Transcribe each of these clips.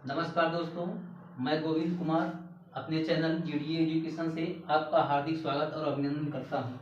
नमस्कार दोस्तों, मैं गोविंद कुमार अपने चैनल जीडीए एजुकेशन से आपका हार्दिक स्वागत और अभिनंदन करता हूं।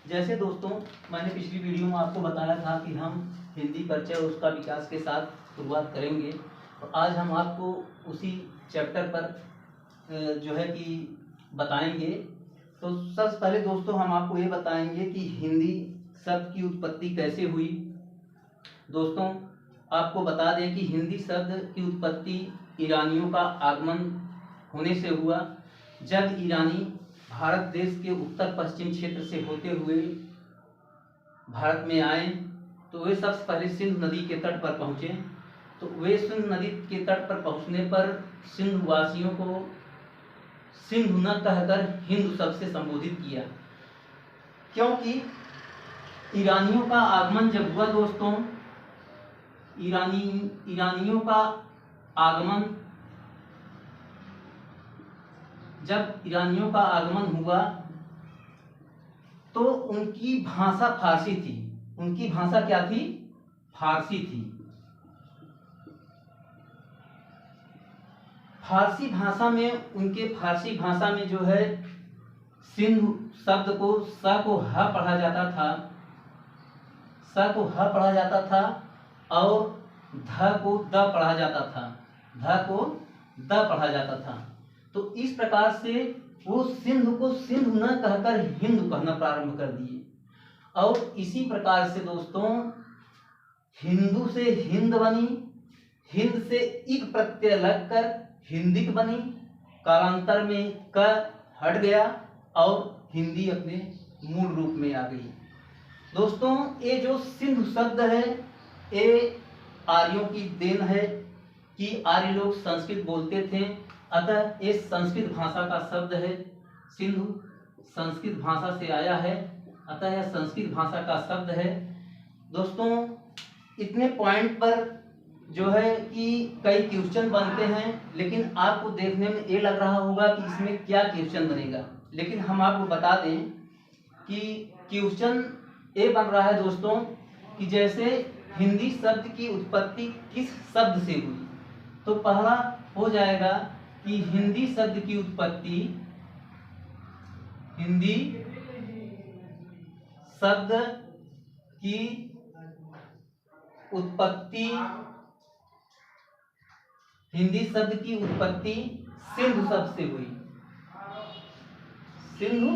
जैसे दोस्तों, मैंने पिछली वीडियो में आपको बताया था कि हम हिंदी परिचय और उसका विकास के साथ शुरुआत करेंगे। तो आज हम आपको उसी चैप्टर पर जो है कि बताएंगे। तो सबसे पहले दोस्तों हम आपको ये बताएंगे कि हिंदी शब्द की उत्पत्ति कैसे हुई। दोस्तों, आपको बता दें कि हिंदी शब्द की उत्पत्ति ईरानियों का आगमन होने से हुआ। जब ईरानी भारत देश के उत्तर पश्चिम क्षेत्र से होते हुए भारत में आए तो वे सबसे पहले सिंधु नदी के तट पर पहुँचे। तो वे सिंधु नदी के तट पर पहुँचने पर सिंधु वासियों को सिंधु न कहकर हिंदू शब्द से संबोधित किया, क्योंकि ईरानियों का आगमन जब हुआ दोस्तों, ईरानियों का आगमन हुआ तो उनकी भाषा फारसी थी। उनकी भाषा क्या थी? फारसी थी। फारसी भाषा में जो है सिंधु शब्द को स को ह पढ़ा जाता था और ध को द पढ़ा जाता था। तो इस प्रकार से वो सिंधु को सिंधु न कहकर हिंदू कहना प्रारंभ कर दिए। और इसी प्रकार से दोस्तों हिंदू से हिंद बनी, हिंद से इक प्रत्यय लगकर हिंदिक बनी। कालांतर में क हट गया और हिंदी अपने मूल रूप में आ गई। दोस्तों, ये जो सिंधु शब्द है ये आर्यों की देन है कि आर्य लोग संस्कृत बोलते थे, अतः ये संस्कृत भाषा का शब्द है। सिंधु संस्कृत भाषा से आया है, अतः यह संस्कृत भाषा का शब्द है। दोस्तों, इतने पॉइंट पर जो है कि कई क्वेश्चन बनते हैं, लेकिन आपको देखने में ये लग रहा होगा कि इसमें क्या क्वेश्चन बनेगा, लेकिन हम आपको बता दें कि क्वेश्चन ये बन रहा है दोस्तों कि जैसे हिंदी शब्द की उत्पत्ति किस शब्द से हुई। तो पहला हो जाएगा कि हिंदी शब्द की उत्पत्ति हिंदी शब्द की उत्पत्ति सिंधु शब्द से हुई। सिंधु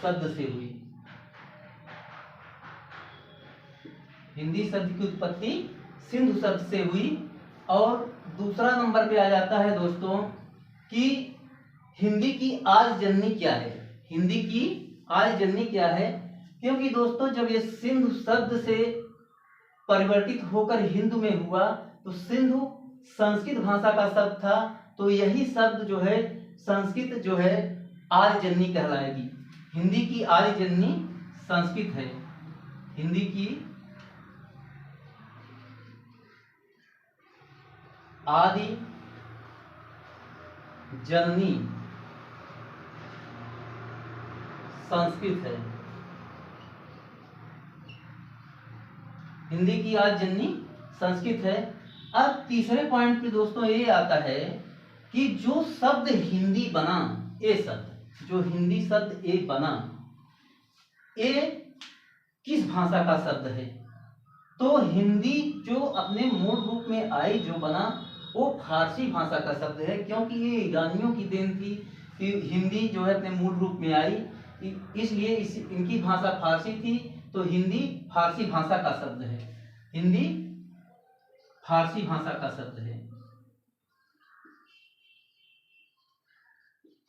शब्द से हुई। हिंदी शब्द की उत्पत्ति सिंधु शब्द से हुई। और दूसरा नंबर पे आ जाता है दोस्तों कि हिंदी की आर्य जननी क्या है। हिंदी की आर्य जननी क्या है, क्योंकि दोस्तों जब ये सिंधु शब्द से परिवर्तित होकर हिंदू में हुआ तो सिंधु संस्कृत भाषा का शब्द था, तो यही शब्द जो है संस्कृत जो है आर्य जननी कहलाएगी। हिंदी की आर्य जननी संस्कृत है। हिंदी की आदि जननी संस्कृत है। हिंदी की आदि जननी संस्कृत है। अब तीसरे पॉइंट पे दोस्तों ये आता है कि जो शब्द हिंदी बना, ये शब्द जो हिंदी शब्द ये बना, ये किस भाषा का शब्द है। तो हिंदी जो अपने मूल रूप में आई, जो बना, वो फारसी भाषा का शब्द है, क्योंकि ये ईरानियों की देन थी कि हिंदी जो है अपने मूल रूप में आई, इसलिए इनकी भाषा फारसी थी। तो हिंदी फारसी भाषा का शब्द है। हिंदी फारसी भाषा का शब्द है।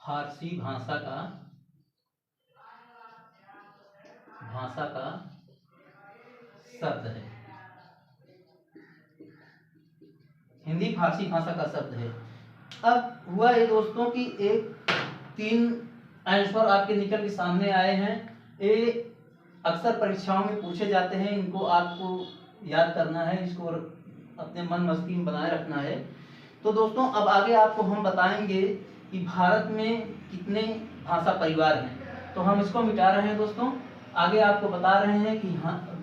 फारसी भाषा का शब्द है। हिंदी फारसी भाषा का शब्द है। अब हुआ ये दोस्तों कि एक 3 आंसर आपके निकल के सामने आए हैं। ये अक्सर परीक्षाओं में पूछे जाते हैं, इनको आपको याद करना है, इसको अपने मन मस्ती में बनाए रखना है। तो दोस्तों अब आगे आपको हम बताएंगे कि भारत में कितने भाषा परिवार हैं। तो हम इसको मिटा रहे हैं दोस्तों, आगे आपको बता रहे हैं कि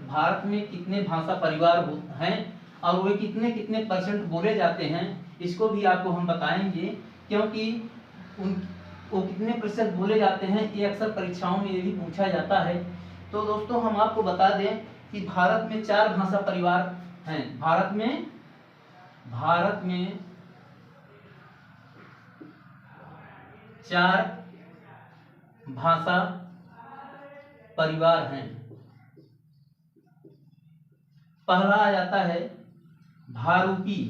भारत में कितने भाषा परिवार हैं। और वे कितने कितने परसेंट बोले जाते हैं इसको भी आपको हम बताएंगे, क्योंकि वो कितने प्रतिशत बोले जाते हैं ये अक्सर परीक्षाओं में ये भी पूछा जाता है। तो दोस्तों हम आपको बता दें कि भारत में 4 भाषा परिवार हैं। भारत में 4 भाषा परिवार हैं। पहला आ जाता है भारूपीय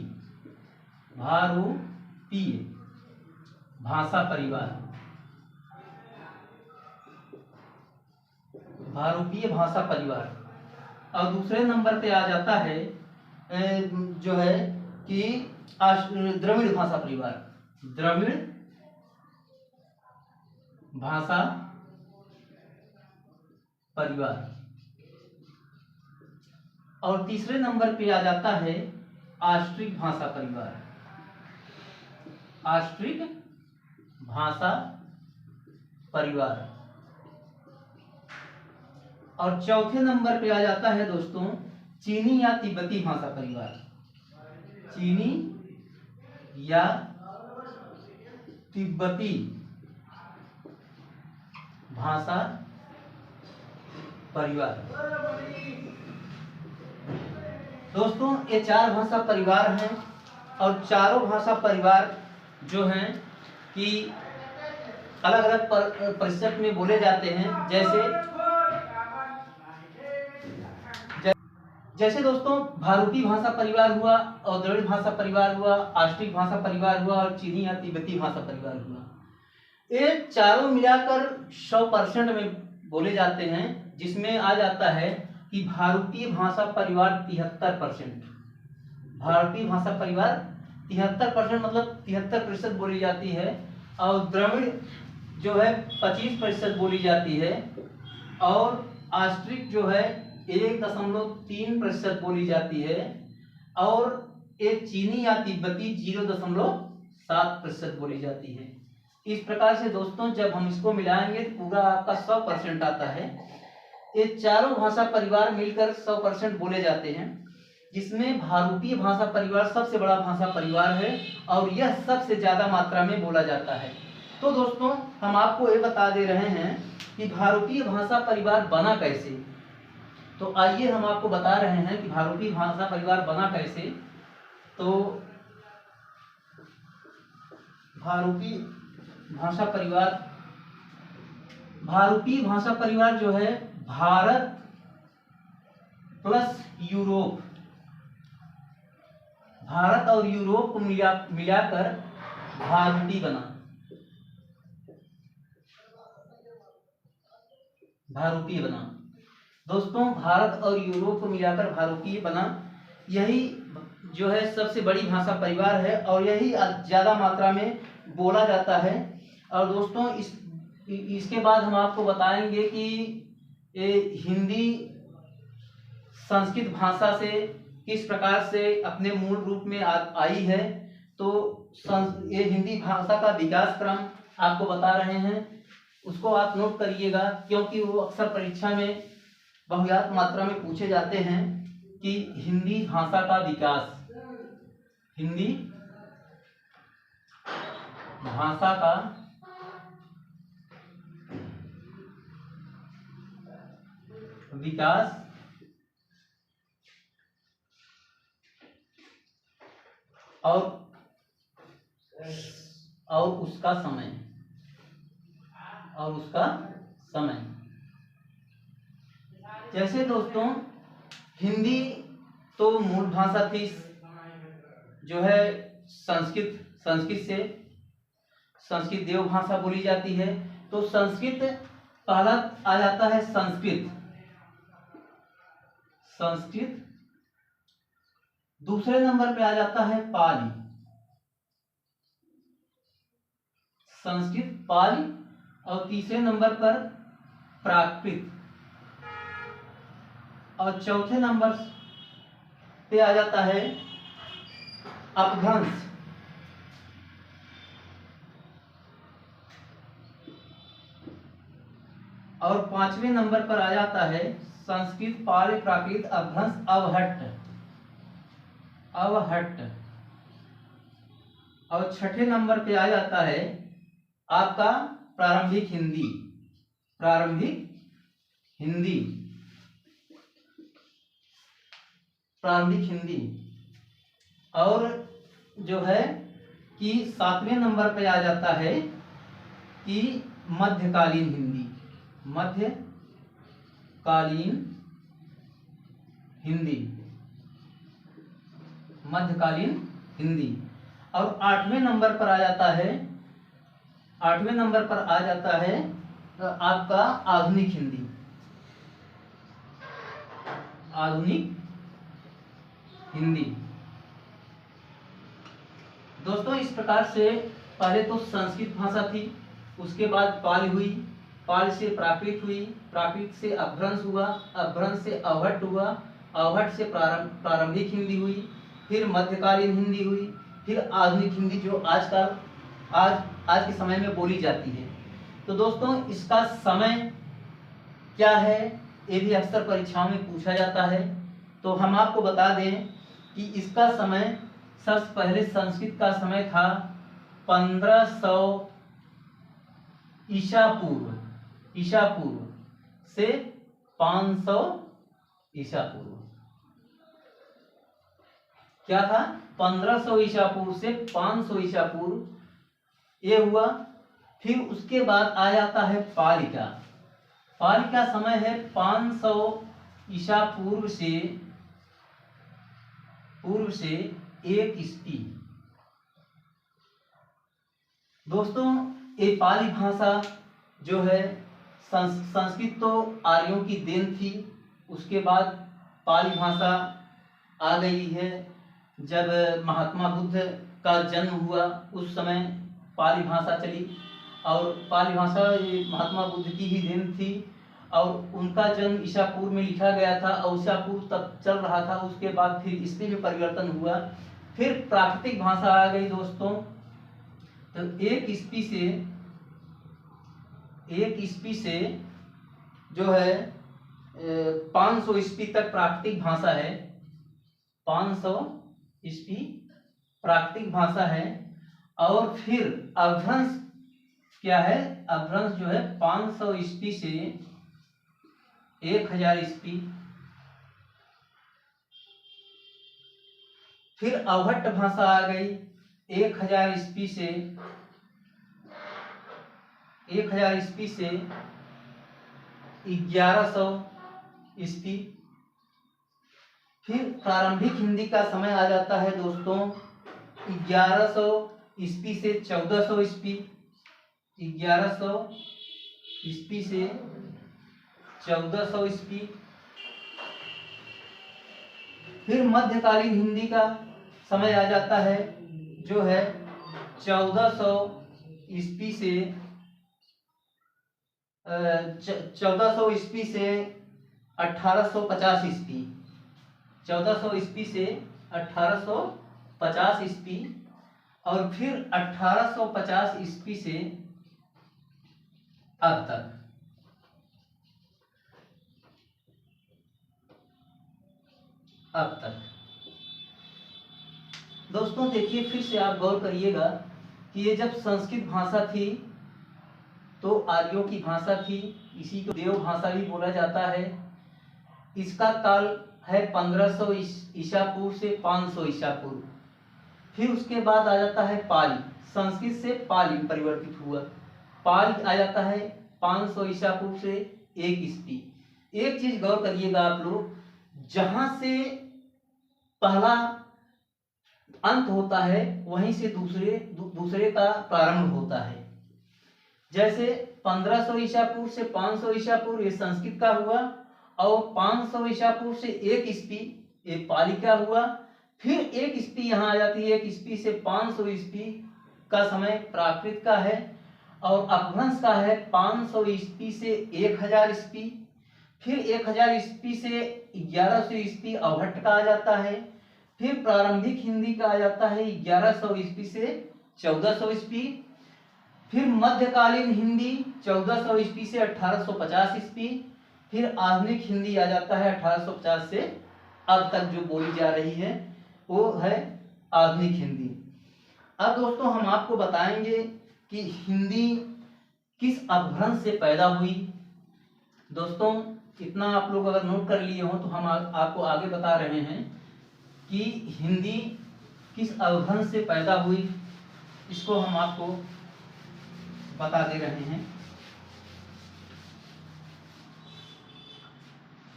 भाषा परिवार। भारूपीय भाषा परिवार। और दूसरे नंबर पे आ जाता है जो है कि द्रविड़ भाषा परिवार। द्रविड़ भाषा परिवार। और तीसरे नंबर पे आ जाता है ऑस्ट्रिक भाषा परिवार। ऑस्ट्रिक भाषा परिवार। और चौथे नंबर पे आ जाता है दोस्तों चीनी या तिब्बती भाषा परिवार। चीनी या तिब्बती भाषा परिवार। दोस्तों ये 4 भाषा परिवार हैं और चारों भाषा परिवार जो हैं कि अलग अलग प्रतिशत में बोले जाते हैं। जैसे दोस्तों भारूपी भाषा परिवार हुआ और द्रविड़ भाषा परिवार हुआ, ऑस्ट्रिक भाषा परिवार हुआ और चीनी या तिब्बती भाषा परिवार हुआ। ये चारों मिलाकर 100% में बोले जाते हैं, जिसमें आ जाता है कि भारूपीय भाषा परिवार 73%। भारतीय भाषा परिवार 73% मतलब 73% बोली जाती है। और द्रविड़ जो है 25% बोली जाती है। और ऑस्ट्रिक जो है 1.3% बोली जाती है। और एक चीनी या तिब्बती 0.7% बोली जाती है। इस प्रकार से दोस्तों जब हम इसको मिलाएंगे तो पूरा आपका 100% आता है। ये चारों भाषा परिवार मिलकर 100% बोले जाते हैं, जिसमें भारूपीय भाषा परिवार सबसे बड़ा भाषा परिवार है और यह सबसे ज्यादा मात्रा में बोला जाता है। तो दोस्तों हम आपको ये बता दे रहे हैं कि भारूपीय भाषा परिवार बना कैसे। तो आइए हम आपको बता रहे हैं कि भारूपीय भाषा परिवार बना कैसे। तो भारूपीय भाषा परिवार जो है भारत प्लस यूरोप, भारत और यूरोप को मिलाकर भारूपीय बना। दोस्तों भारत और यूरोप को मिलाकर भारूपीय बना। यही जो है सबसे बड़ी भाषा परिवार है और यही ज्यादा मात्रा में बोला जाता है। और दोस्तों इसके बाद हम आपको बताएंगे कि हिंदी संस्कृत भाषा से किस प्रकार से अपने मूल रूप में आई है। तो ये हिंदी भाषा का विकास क्रम आपको बता रहे हैं, उसको आप नोट करिएगा, क्योंकि वो अक्सर परीक्षा में बहुयात मात्रा में पूछे जाते हैं कि हिंदी भाषा का विकास, हिंदी भाषा का विकास और उसका समय। जैसे दोस्तों हिंदी तो मूल भाषा थी जो है संस्कृत देव भाषा बोली जाती है। तो संस्कृत पहला आ जाता है संस्कृत, दूसरे नंबर पे आ जाता है पाली, संस्कृत पाली, और तीसरे नंबर पर प्राकृत, और चौथे नंबर पे आ जाता है अपभ्रंश, और पांचवें नंबर पर आ जाता है संस्कृत पाली प्राकृत अपभ्रंश अवहट्ट। अवहट्ट। और छठे नंबर पे आ जाता है आपका प्रारंभिक हिंदी। प्रारंभिक हिंदी, प्रारंभिक हिंदी। और जो है कि सातवें नंबर पे आ जाता है कि मध्यकालीन हिंदी। मध्यकालीन हिंदी, मध्यकालीन हिंदी। और आठवें नंबर पर आ जाता है, आठवें नंबर पर आ जाता है आपका आधुनिक हिंदी। आधुनिक हिंदी। दोस्तों इस प्रकार से पहले तो संस्कृत भाषा थी, उसके बाद पाली हुई, पाली से प्राकृत हुई, प्राकृत से अपभ्रंश हुआ, अपभ्रंश से अवहट्ट हुआ, अवहट्ट से प्रारंभिक हिंदी हुई, फिर मध्यकालीन हिंदी हुई, फिर आधुनिक हिंदी जो आज के समय में बोली जाती है। तो दोस्तों इसका समय क्या है ये भी अक्सर परीक्षाओं में पूछा जाता है। तो हम आपको बता दें कि इसका समय सबसे पहले संस्कृत का समय था 1500 ईसा पूर्व से 500 ईसा पूर्व। क्या था? 1500 ईसा पूर्व से 500 ईसा पूर्व ये हुआ। फिर उसके बाद आ जाता है पाली का। पाली का समय है 500 ईसा पूर्व से 1 ईस्वी। दोस्तों ये पाली भाषा जो है संस्कृत तो आर्यों की देन थी, उसके बाद पाली भाषा आ गई है। जब महात्मा बुद्ध का जन्म हुआ उस समय पाली भाषा चली, और पाली भाषा ये महात्मा बुद्ध की ही देन थी। और उनका जन्म ईसा पूर्व में लिखा गया था और ईसा पूर्व तक चल रहा था। उसके बाद फिर ईस्वी में परिवर्तन हुआ, फिर प्राकृतिक भाषा आ गई दोस्तों। तो 1 ईस्वी से जो है 500 ईस्वी तक प्राकृतिक भाषा है। 500 ईस्वी प्राकृतिक भाषा है। और फिर अपभ्रंश क्या है? अपभ्रंश जो है 500 ईस्वी से 1000 ईस्वी। फिर अवहट्ट भाषा आ गई 1000 ईस्वी से 1100 ईस्वी। फिर प्रारंभिक हिंदी का समय आ जाता है दोस्तों 1100 ईस्वी से 1400 ईस्वी। 1100 ईस्वी से 1400 ईस्वी। फिर मध्यकालीन हिंदी का समय आ जाता है जो है 1400 ईस्वी से 1400 ईस्वी से 1850 ईस्वी। 1400 ईस्वी से 1850 ईस्वी। और फिर 1850 ईस्वी से अब तक। दोस्तों देखिए, फिर से आप गौर करिएगा कि ये जब संस्कृत भाषा थी तो आर्यों की भाषा थी, इसी को देव भाषा भी बोला जाता है। इसका काल है 1500 ईसा पूर्व से 500 ईसा पूर्व। फिर उसके बाद आ जाता है पाली, संस्कृत से पाली परिवर्तित हुआ। पाली आ जाता है 500 ईसा पूर्व से 1 ईस्वी। एक चीज गौर करिएगा आप लोग, जहां से पहला अंत होता है वहीं से दूसरे का प्रारंभ होता है। जैसे 1500 ईसा पूर्व से 500 ईसा पूर्व ये संस्कृत का हुआ, और 500 ईसा पूर्व से 1 ईस्वी ये पाली का हुआ। फिर 1 ईस्वी यहाँ आ जाती है, 1 ईस्वी से 500 ईस्वी का समय प्राकृत का है, और अपभ्रंश का है 500 ईस्वी से 1000 ईस्वी। फिर 1000 ईस्वी से 1100 ईस्वी अवहट्ट का आ जाता है। फिर प्रारंभिक हिंदी का आ जाता है 1100 ईस्वी से 1400 ईस्वी। फिर मध्यकालीन हिंदी 1400 ईस्वी से 1850 ईस्वी। फिर आधुनिक हिंदी आ जाता है 1850 से अब तक जो बोली जा रही है वो है आधुनिक हिंदी। अब दोस्तों हम आपको बताएंगे कि हिंदी किस अपभ्रंश से पैदा हुई। दोस्तों इतना आप लोग अगर नोट कर लिए हो तो हम आपको आगे बता रहे हैं कि हिंदी किस अपभ्रंश से पैदा हुई, इसको हम आपको बता दे रहे हैं।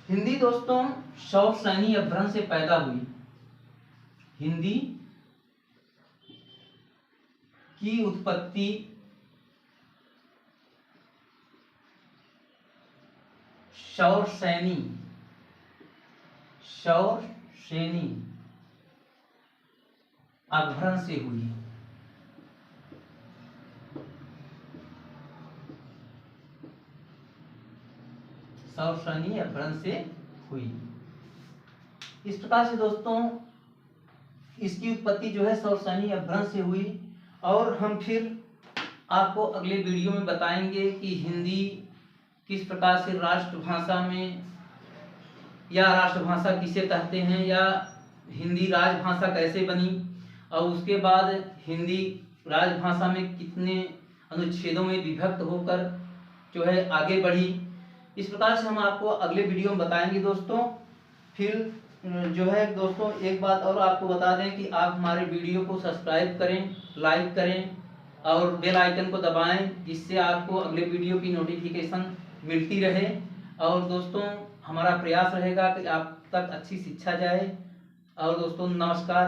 हिंदी दोस्तों शौरसैनी अपभ्रंश से पैदा हुई। हिंदी की उत्पत्ति शौरसैनी अपभ्रंश से हुई। शौरसैनी अपभ्रंश से हुई। इस प्रकार से दोस्तों इसकी उत्पत्ति जो है शौरसैनी अपभ्रंश से हुई। और हम फिर आपको अगले वीडियो में बताएंगे कि हिंदी किस प्रकार से राष्ट्रभाषा में, या राष्ट्रभाषा किसे कहते हैं, या हिंदी राजभाषा कैसे बनी, और उसके बाद हिंदी राजभाषा में कितने अनुच्छेदों में विभक्त होकर जो है आगे बढ़ी। इस प्रकार से हम आपको अगले वीडियो में बताएंगे दोस्तों। फिर जो है दोस्तों एक बात और आपको बता दें कि आप हमारे वीडियो को सब्सक्राइब करें, लाइक करें और बेल आइकन को दबाएं, जिससे आपको अगले वीडियो की नोटिफिकेशन मिलती रहे। और दोस्तों हमारा प्रयास रहेगा कि आप तक अच्छी शिक्षा जाए। और दोस्तों नमस्कार।